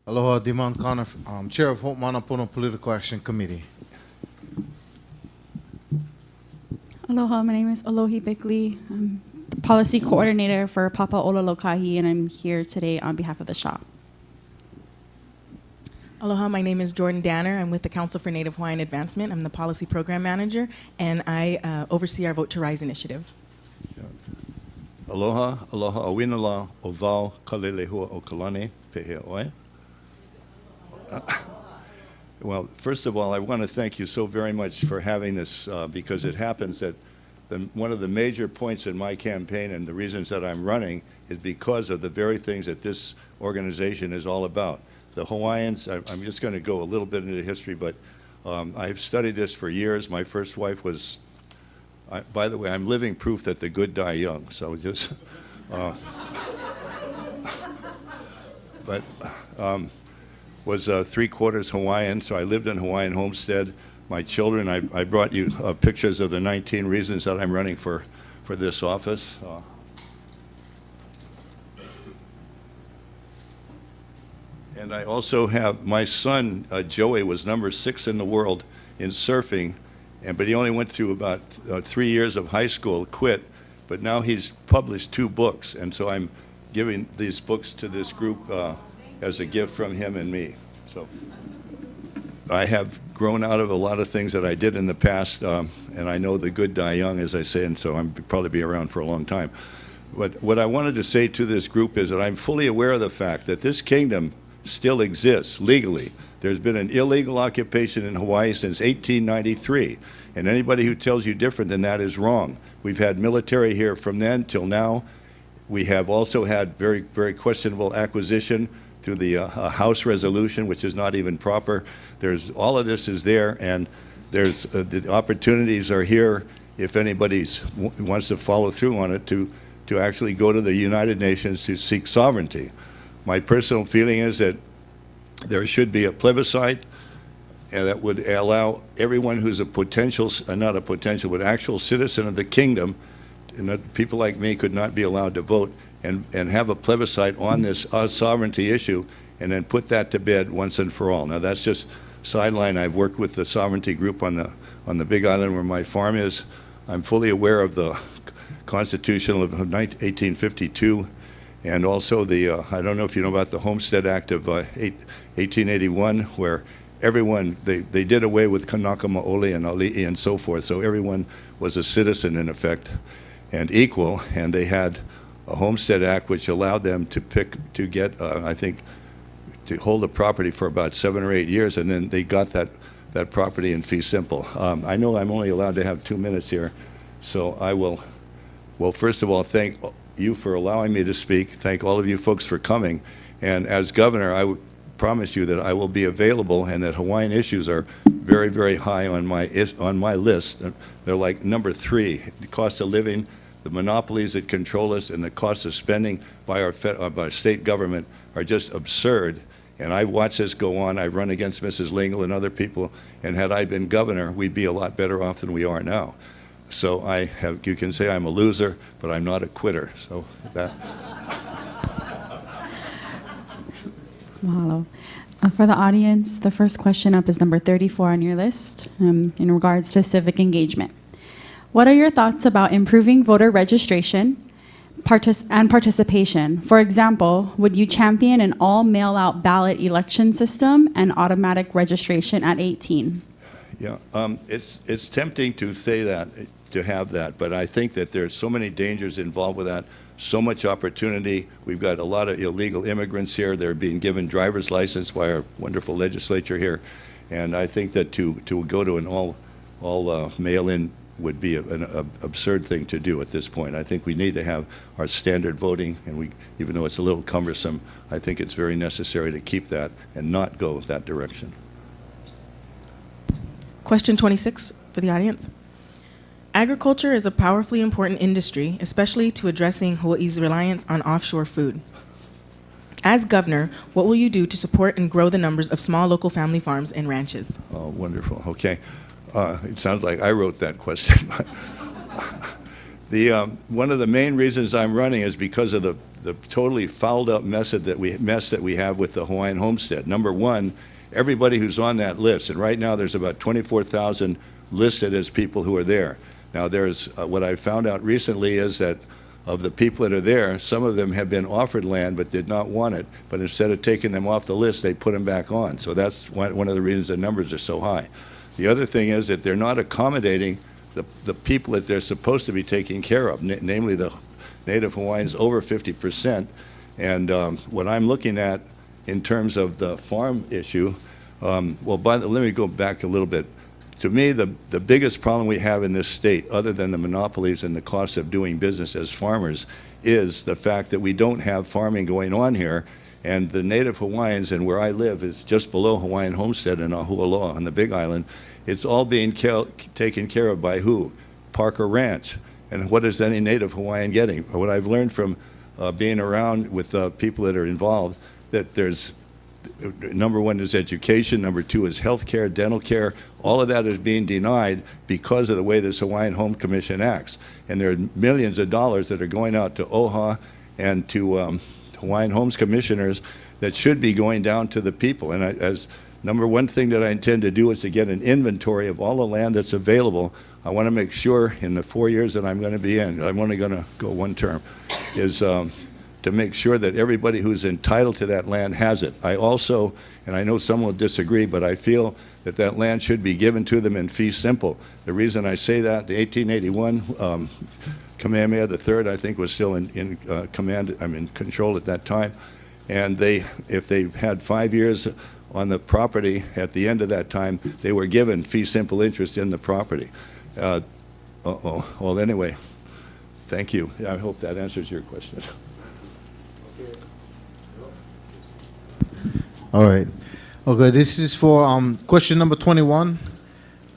Aloha, Diman Connor, Chair of Hope Manapono Political Action Committee. Aloha, my name is Alohi Bickley. I'm the Policy Coordinator for Papa Ololokahi, and I'm here today on behalf of the shop. Aloha, my name is Jordan Danner. I'm with the Council for Native Hawaiian Advancement. I'm the Policy Program Manager, and I oversee our Vote to Rise initiative. Aloha, aloha, awinala, ovau, kalelehua o kalani, pehe oe. Well, first of all, I want to thank you so very much for having this, because it happens that one of the major points in my campaign and the reasons that I'm running is because of the very things that this organization is all about. The Hawaiians, I'm just going to go a little bit into history, but I've studied this for years. My first wife was, by the way, I'm living proof that the good die young, so just, but was 3/4 Hawaiian, so I lived in Hawaiian homestead. My children, I brought you pictures of the 19 reasons that I'm running for this office. And I also have my son, Joey, was number 6 in the world in surfing, but he only went through about 3 years of high school, quit, but now he's published 2 books, and so I'm giving these books to this group as a gift from him and me. So I have grown out of a lot of things that I did in the past, and I know the good die young, as I say, and so I'm probably be around for a long time. But what I wanted to say to this group is that I'm fully aware of the fact that this kingdom still exists legally. There's been an illegal occupation in Hawaii since 1893, and anybody who tells you different than that is wrong. We've had military here from then till now. We have also had very, very questionable acquisition through the House resolution, which is not even proper. There's all of this is there, and there's the opportunities are here if anybody wants to follow through on it to actually go to the United Nations to seek sovereignty. My personal feeling is that there should be a plebiscite, and that would allow everyone who's a potential, not a potential, but actual citizen of the kingdom, and that people like me could not be allowed to vote, and have a plebiscite on this sovereignty issue, and then put that to bed once and for all. Now that's just sideline. I've worked with the sovereignty group on the Big Island where my farm is. I'm fully aware of the Constitution of 1852, and also the, I don't know if you know about the Homestead Act of 1881, where everyone, they did away with Kanaka Maoli and Ali'i and so forth, so everyone was a citizen in effect and equal, and they had a Homestead Act which allowed them to get, I think, to hold a property for about 7 or 8 years, and then they got that property in fee simple. I know I'm only allowed to have 2 minutes here, so I will, well, first of all, thank you for allowing me to speak. Thank all of you folks for coming. And as governor, I would promise you that I will be available, and that Hawaiian issues are very, very high on my list. They're like number 3, the cost of living, the monopolies that control us, and the cost of spending by our state government are just absurd. And I watch this go on. I run against Mrs. Lingle and other people, and had I been governor, we'd be a lot better off than we are now. So you can say I'm a loser, but I'm not a quitter. So that. Mahalo. For the audience, the first question up is number 34 on your list, in regards to civic engagement. What are your thoughts about improving voter registration and participation? For example, would you champion an all mail-out ballot election system and automatic registration at 18? Yeah, it's tempting to say that, to have that, but I think that there's so many dangers involved with that, so much opportunity. We've got a lot of illegal immigrants here. They're being given driver's license by our wonderful legislature here, and I think that to go to an all mail-in would be an absurd thing to do at this point. I think we need to have our standard voting, and even though it's a little cumbersome, I think it's very necessary to keep that and not go that direction. Question 26 for the audience. Agriculture is a powerfully important industry, especially to addressing Hawaii's reliance on offshore food. As governor, what will you do to support and grow the numbers of small local family farms and ranches? Oh, wonderful. Okay. It sounds like I wrote that question. One of the main reasons I'm running is because of the totally fouled up mess that we have with the Hawaiian homestead. Number one, everybody who's on that list, and right now there's about 24,000 listed as people who are there. Now there's, what I found out recently is that of the people that are there, some of them have been offered land but did not want it, but instead of taking them off the list, they put them back on. So that's one of the reasons the numbers are so high. The other thing is that they're not accommodating the people that they're supposed to be taking care of, namely the Native Hawaiians, over 50%. And what I'm looking at in terms of the farm issue, let me go back a little bit. To me, the biggest problem we have in this state, other than the monopolies and the cost of doing business as farmers, is the fact that we don't have farming going on here. And the Native Hawaiians, and where I live is just below Hawaiian Homestead in Ahualoa on the Big Island. It's all being taken care of by who? Parker Ranch. And what is any Native Hawaiian getting? What I've learned from being around with people that are involved, that there's, number one is education, number two is health care, dental care. All of that is being denied because of the way this Hawaiian Home Commission acts. And there are millions of dollars that are going out to OHA and to Hawaiian Homes Commissioners that should be going down to the people. And as number one thing that I intend to do is to get an inventory of all the land that's available. I want to make sure in the 4 years that I'm going to be in, I'm only going to go one term, is to make sure that everybody who's entitled to that land has it. I also, and I know some will disagree, but I feel that that land should be given to them in fee simple. The reason I say that, the 1881 Kamehameha III, I think, was still in control at that time. And if they had 5 years on the property, at the end of that time, they were given fee simple interest in the property. Well, anyway, thank you. I hope that answers your question. All right. Okay, this is for question number 21,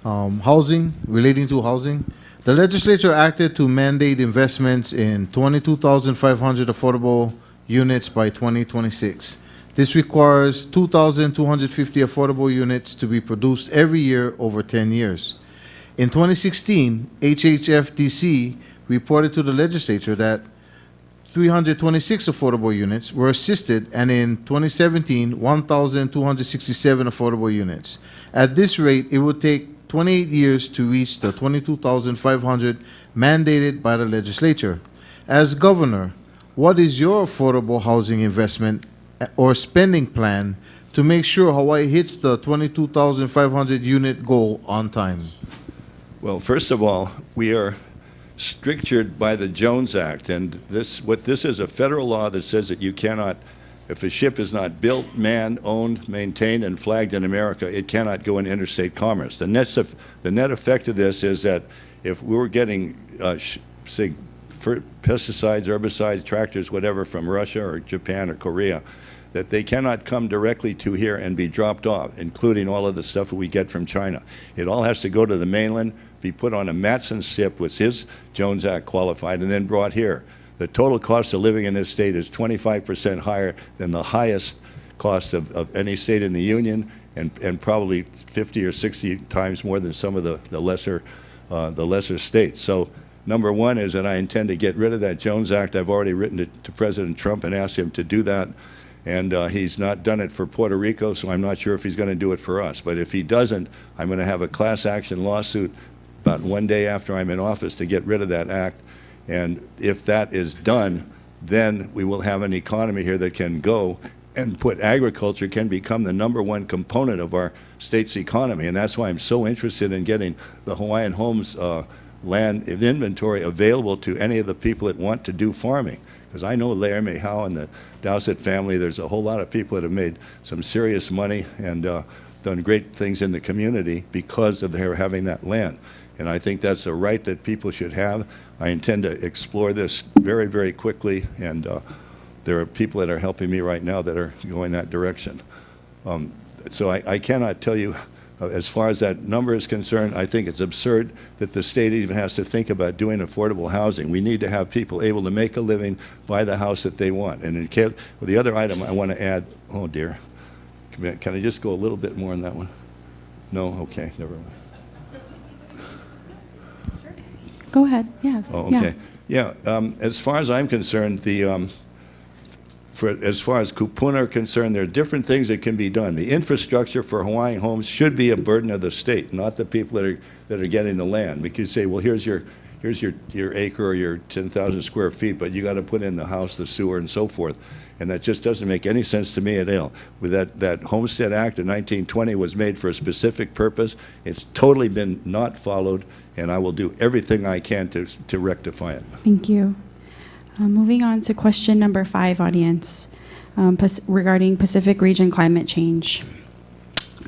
housing, relating to housing. The legislature acted to mandate investments in 22,500 affordable units by 2026. This requires 2,250 affordable units to be produced every year over 10 years. In 2016, HHFDC reported to the legislature that 326 affordable units were assisted, and in 2017, 1,267 affordable units. At this rate, it would take 28 years to reach the 22,500 mandated by the legislature. As governor, what is your affordable housing investment or spending plan to make sure Hawaii hits the 22,500 unit goal on time? Well, first of all, we are strictured by the Jones Act, and this is a federal law that says that you cannot, if a ship is not built, manned, owned, maintained, and flagged in America, it cannot go in interstate commerce. The net effect of this is that if we were getting, say, pesticides, herbicides, tractors, whatever, from Russia or Japan or Korea, that they cannot come directly to here and be dropped off, including all of the stuff that we get from China. It all has to go to the mainland, be put on a Matson ship with his Jones Act qualified, and then brought here. The total cost of living in this state is 25% higher than the highest cost of any state in the union, and probably 50 or 60 times more than some of the lesser states. So number one is that I intend to get rid of that Jones Act. I've already written to President Trump and asked him to do that. And he's not done it for Puerto Rico, so I'm not sure if he's going to do it for us. But if he doesn't, I'm going to have a class action lawsuit about one day after I'm in office to get rid of that act. And if that is done, then we will have an economy here that can go and agriculture can become the #1 component of our state's economy. And that's why I'm so interested in getting the Hawaiian Homes land inventory available to any of the people that want to do farming. Because I know Lair Mehau and the Dowsett family, there's a whole lot of people that have made some serious money and done great things in the community because of their having that land. And I think that's a right that people should have. I intend to explore this very, very quickly, and there are people that are helping me right now that are going that direction. So I cannot tell you, as far as that number is concerned, I think it's absurd that the state even has to think about doing affordable housing. We need to have people able to make a living, buy the house that they want. And the other item I want to add, oh dear, can I just go a little bit more on that one? No? Okay, never mind. Go ahead, yes. Oh, okay. Yeah, as far as I'm concerned, as far as kupuna are concerned, there are different things that can be done. The infrastructure for Hawaiian homes should be a burden of the state, not the people that are getting the land. We could say, well, here's your acre or your 10,000 square feet, but you got to put in the house, the sewer, and so forth. And that just doesn't make any sense to me at all. With that Homestead Act of 1920 was made for a specific purpose. It's totally been not followed, and I will do everything I can to rectify it. Thank you. Moving on to question number 5, audience, regarding Pacific region climate change.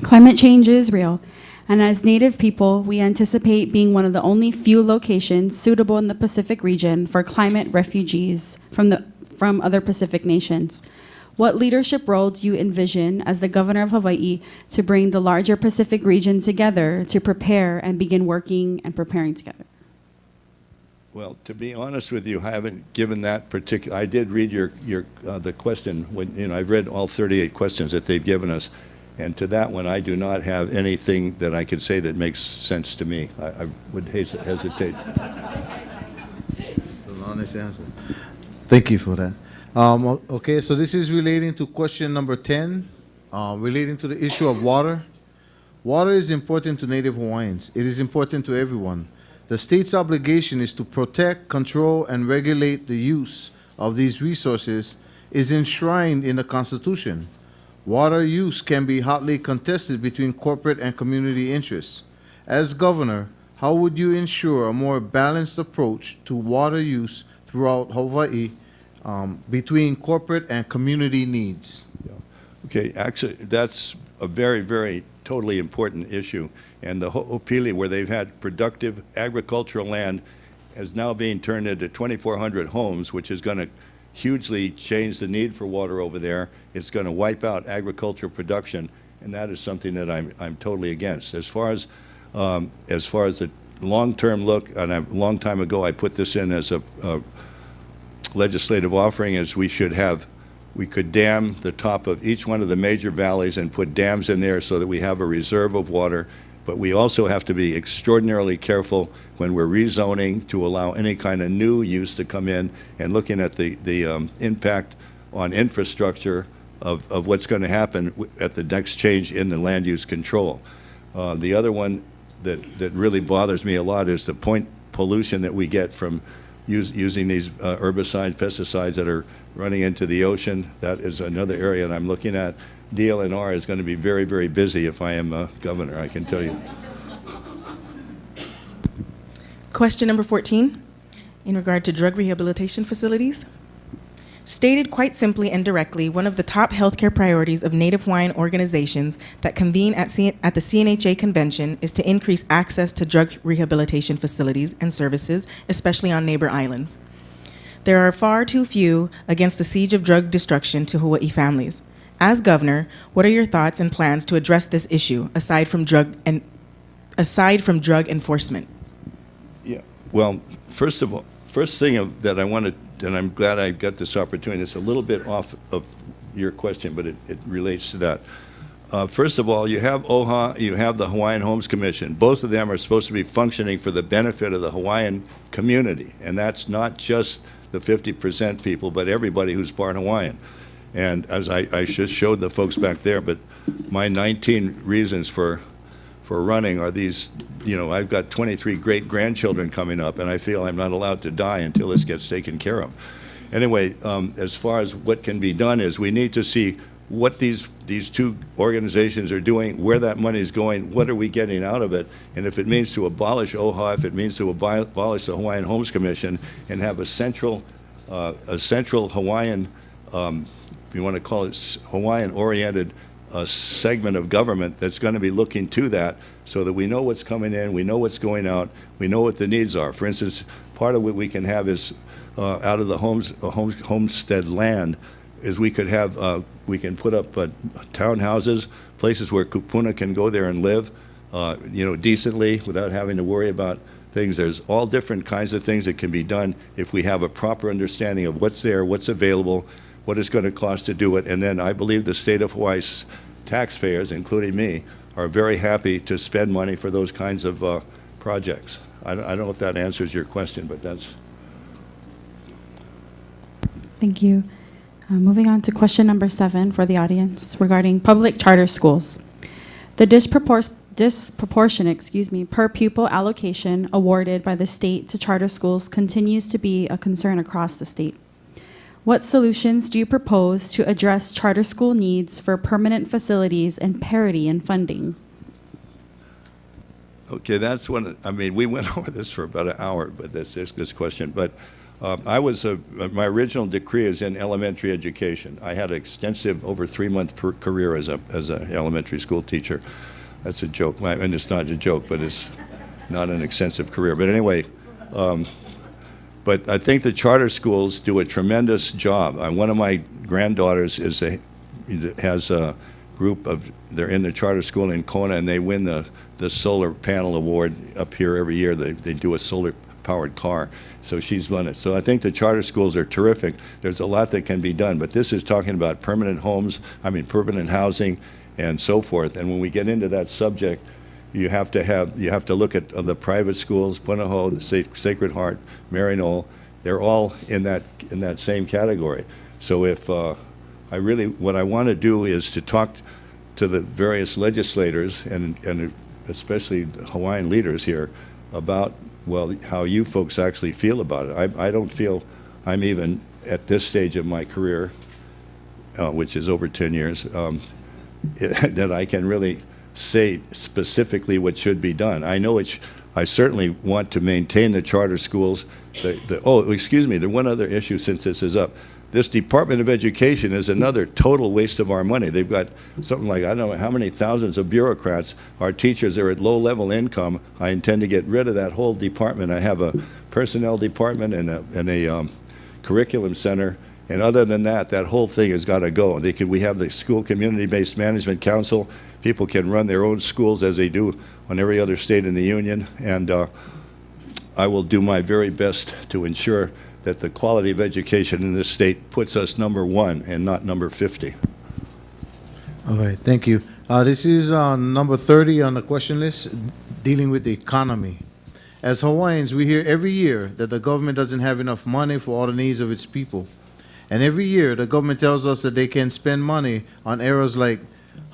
Climate change is real, and as Native people, we anticipate being one of the only few locations suitable in the Pacific region for climate refugees from other Pacific nations. What leadership role do you envision as the governor of Hawaii to bring the larger Pacific region together to prepare and begin working and preparing together? Well, to be honest with you, I haven't given that particular. I did read the question. When I've read all 38 questions that they've given us, and to that one, I do not have anything that I could say that makes sense to me. I would hesitate. That's an honest answer. Thank you for that. Okay, so this is relating to question number 10, relating to the issue of water. Water is important to Native Hawaiians. It is important to everyone. The state's obligation is to protect, control, and regulate the use of these resources is enshrined in the Constitution. Water use can be hotly contested between corporate and community interests. As governor, how would you ensure a more balanced approach to water use throughout Hawaii between corporate and community needs? Okay, actually, that's a very, very totally important issue. And the Ho'opili, where they've had productive agricultural land, is now being turned into 2,400 homes, which is going to hugely change the need for water over there. It's going to wipe out agricultural production, and that is something that I'm totally against. As far as the long-term look, and a long time ago I put this in as a legislative offering, is we could dam the top of each one of the major valleys and put dams in there so that we have a reserve of water. But we also have to be extraordinarily careful when we're rezoning to allow any kind of new use to come in, and looking at the impact on infrastructure of what's going to happen at the next change in the land use control. The other one that really bothers me a lot is the point pollution that we get from using these herbicides, pesticides that are running into the ocean. That is another area that I'm looking at. DLNR is going to be very, very busy if I am governor, I can tell you. Question number 14, in regard to drug rehabilitation facilities. Stated quite simply and directly, one of the top healthcare priorities of Native Hawaiian organizations that convene at the CNHA convention is to increase access to drug rehabilitation facilities and services, especially on neighbor islands. There are far too few against the siege of drug destruction to Hawaii families. As governor, what are your thoughts and plans to address this issue aside from drug enforcement? Yeah. Well, first thing that I wanted, and I'm glad I got this opportunity. It's a little bit off of your question, but it relates to that. First of all, you have OHA, you have the Hawaiian Homes Commission. Both of them are supposed to be functioning for the benefit of the Hawaiian community, and that's not just the 50% people, but everybody who's part Hawaiian. And as I just showed the folks back there, but my 19 reasons for running are these. I've got 23 great-grandchildren coming up, and I feel I'm not allowed to die until this gets taken care of. Anyway, as far as what can be done is we need to see what these two organizations are doing, where that money is going, what are we getting out of it, and if it means to abolish OHA, if it means to abolish the Hawaiian Homes Commission and have a central Hawaiian, if you want to call it Hawaiian-oriented segment of government that's going to be looking to that, so that we know what's coming in, we know what's going out, we know what the needs are. For instance, part of what we can have is out of the homestead land is we could have we can put up townhouses, places where kupuna can go there and live, decently without having to worry about things. There's all different kinds of things that can be done if we have a proper understanding of what's there, what's available, what it's going to cost to do it. And then I believe the state of Hawaii's taxpayers, including me, are very happy to spend money for those kinds of projects. I don't know if that answers your question, but that's... Thank you. Moving on to question number 7 for the audience regarding public charter schools. The disproportionate per pupil allocation awarded by the state to charter schools continues to be a concern across the state. What solutions do you propose to address charter school needs for permanent facilities and parity in funding? Okay, that's one. I mean, we went over this for about an hour, but this question. But my original degree is in elementary education. I had an extensive, over 3-month career as an elementary school teacher. That's a joke, and it's not a joke, but it's not an extensive career. But anyway, but I think the charter schools do a tremendous job. One of my granddaughters has a group of, they're in the charter school in Kona, and they win the solar panel award up here every year. They do a solar powered car, so she's won it. So I think the charter schools are terrific. There's a lot that can be done, but this is talking about permanent housing and so forth. And when we get into that subject, you have to look at the private schools, Punahou, the Sacred Heart, Maryknoll. They're all in that same category. So if what I want to do is to talk to the various legislators and especially the Hawaiian leaders here about, well, how you folks actually feel about it. I don't feel I'm even at this stage of my career, which is over 10 years, that I can really say specifically what should be done. I know I certainly want to maintain the charter schools. Excuse me, there's one other issue since this is up. This Department of Education is another total waste of our money. They've got something like, I don't know how many thousands of bureaucrats. Our teachers are at low-level income. I intend to get rid of that whole department. I have a personnel department and a curriculum center. And other than that, that whole thing has got to go. We have the School Community-Based Management Council. People can run their own schools as they do on every other state in the union. And I will do my very best to ensure that the quality of education in this state puts us number 1 and not number 50. All right, thank you. This is number 30 on the question list, dealing with the economy. As Hawaiians, we hear every year that the government doesn't have enough money for all the needs of its people. And every year, the government tells us that they can spend money on areas like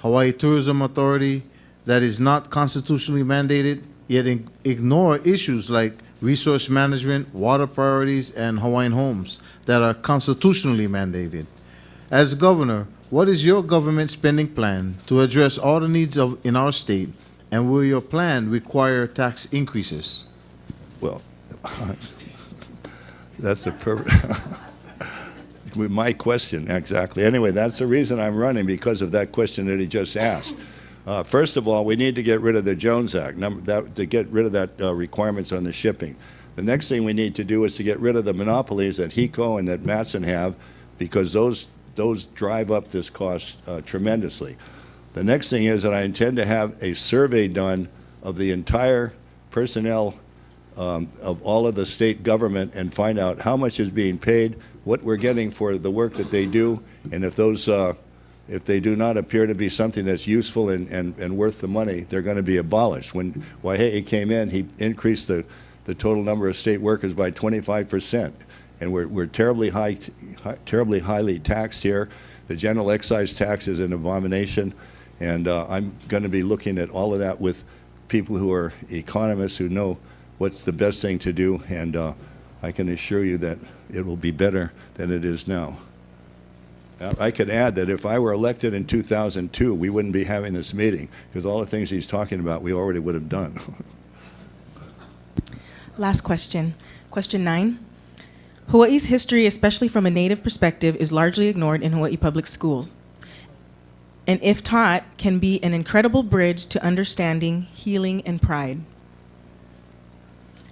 Hawaii Tourism Authority that is not constitutionally mandated, yet ignore issues like resource management, water priorities, and Hawaiian homes that are constitutionally mandated. As governor, what is your government spending plan to address all the needs in our state, and will your plan require tax increases? Well, that's a perfect... my question, exactly. Anyway, that's the reason I'm running, because of that question that he just asked. First of all, we need to get rid of the Jones Act, to get rid of that requirements on the shipping. The next thing we need to do is to get rid of the monopolies that HECO and that Matson have, because those drive up this cost tremendously. The next thing is that I intend to have a survey done of the entire personnel of all of the state government and find out how much is being paid, what we're getting for the work that they do, and if they do not appear to be something that's useful and worth the money, they're going to be abolished. When Waihe'i came in, he increased the total number of state workers by 25%, and we're terribly highly taxed here. The general excise tax is an abomination, and I'm going to be looking at all of that with people who are economists who know what's the best thing to do, and I can assure you that it will be better than it is now. I could add that if I were elected in 2002, we wouldn't be having this meeting, because all the things he's talking about, we already would have done. Last question. Question 9. Hawaii's history, especially from a Native perspective, is largely ignored in Hawaii public schools, and if taught, can be an incredible bridge to understanding, healing, and pride.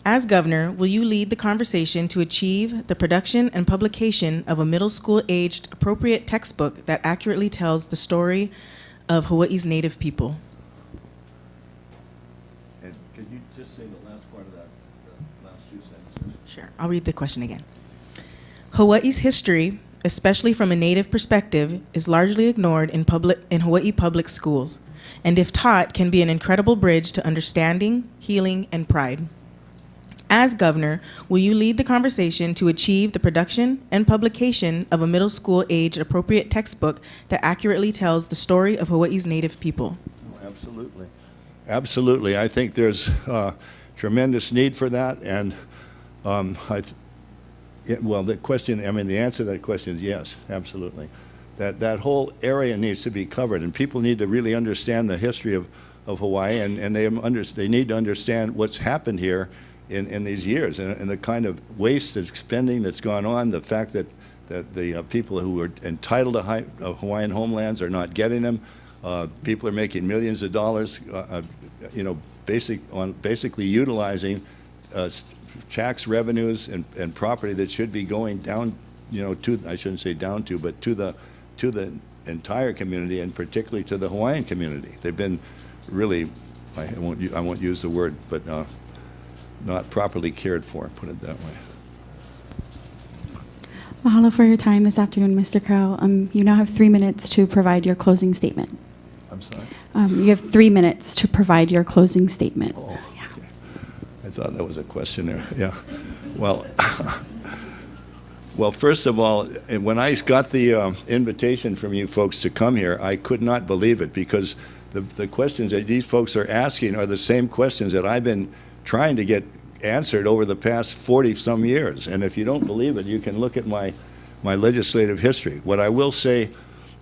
As governor, will you lead the conversation to achieve the production and publication of a middle school-aged appropriate textbook that accurately tells the story of Hawaii's Native people? And could you just say the last part of that, the last 2 sentences? Sure, I'll read the question again. Hawaii's history, especially from a Native perspective, is largely ignored in Hawaii public schools, and if taught, can be an incredible bridge to understanding, healing, and pride. As governor, will you lead the conversation to achieve the production and publication of a middle school age appropriate textbook that accurately tells the story of Hawaii's native people? Oh, absolutely. Absolutely. I think there's tremendous need for that. And well, the question, I mean, the answer to that question is yes, absolutely. That whole area needs to be covered, and people need to really understand the history of Hawaii, and they need to understand what's happened here in these years, and the kind of waste and spending that's gone on, the fact that the people who are entitled to Hawaiian homelands are not getting them. People are making millions of dollars, basically utilizing tax revenues and property that should be going down, to, I shouldn't say down to, but to the entire community, and particularly to the Hawaiian community. They've been really, I won't use the word, but not properly cared for, put it that way. Mahalo for your time this afternoon, Mr. Carroll. You now have 3 minutes to provide your closing statement. I'm sorry? You have 3 minutes to provide your closing statement. Oh, okay. I thought that was a question there. Yeah. Well, well, first of all, when I got the invitation from you folks to come here, I could not believe it, because the questions that these folks are asking are the same questions that I've been trying to get answered over the past 40-some years. And if you don't believe it, you can look at my legislative history. What I will say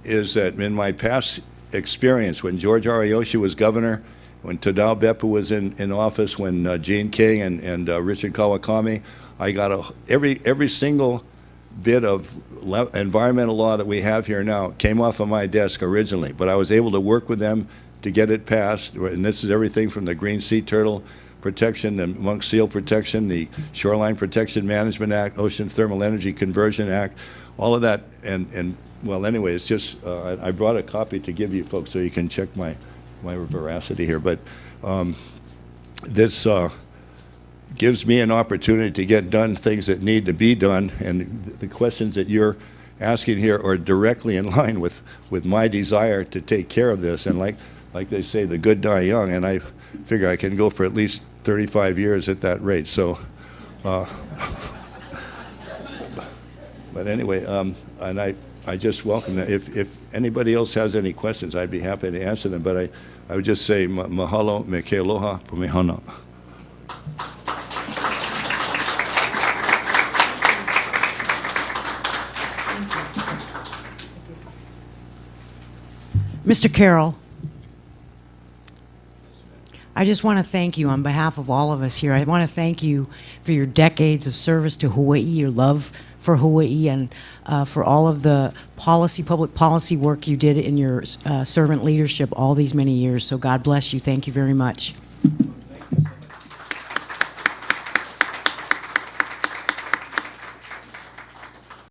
is that in my past experience, when George Ariyoshi was governor, when Tadao Beppu was in office, when Gene King and Richard Kawakami, I got every single bit of environmental law that we have here now came off of my desk originally, but I was able to work with them to get it passed. And this is everything from the Green Sea Turtle Protection, the monk seal protection, the Shoreline Protection Management Act, Ocean Thermal Energy Conversion Act, all of that. And well, anyway, it's just, I brought a copy to give you folks so you can check my veracity here. But this gives me an opportunity to get done things that need to be done, and the questions that you're asking here are directly in line with my desire to take care of this. And like they say, the good die young, and I figure I can go for at least 35 years at that rate. So, but anyway, and I just welcome that. If anybody else has any questions, I'd be happy to answer them. But I would just say mahalo, me ke aloha, pumehana. Mr. Carroll, I just want to thank you on behalf of all of us here. I want to thank you for your decades of service to Hawaii, your love for Hawaii, and for all of the public policy work you did in your servant leadership all these many years. So God bless you. Thank you very much.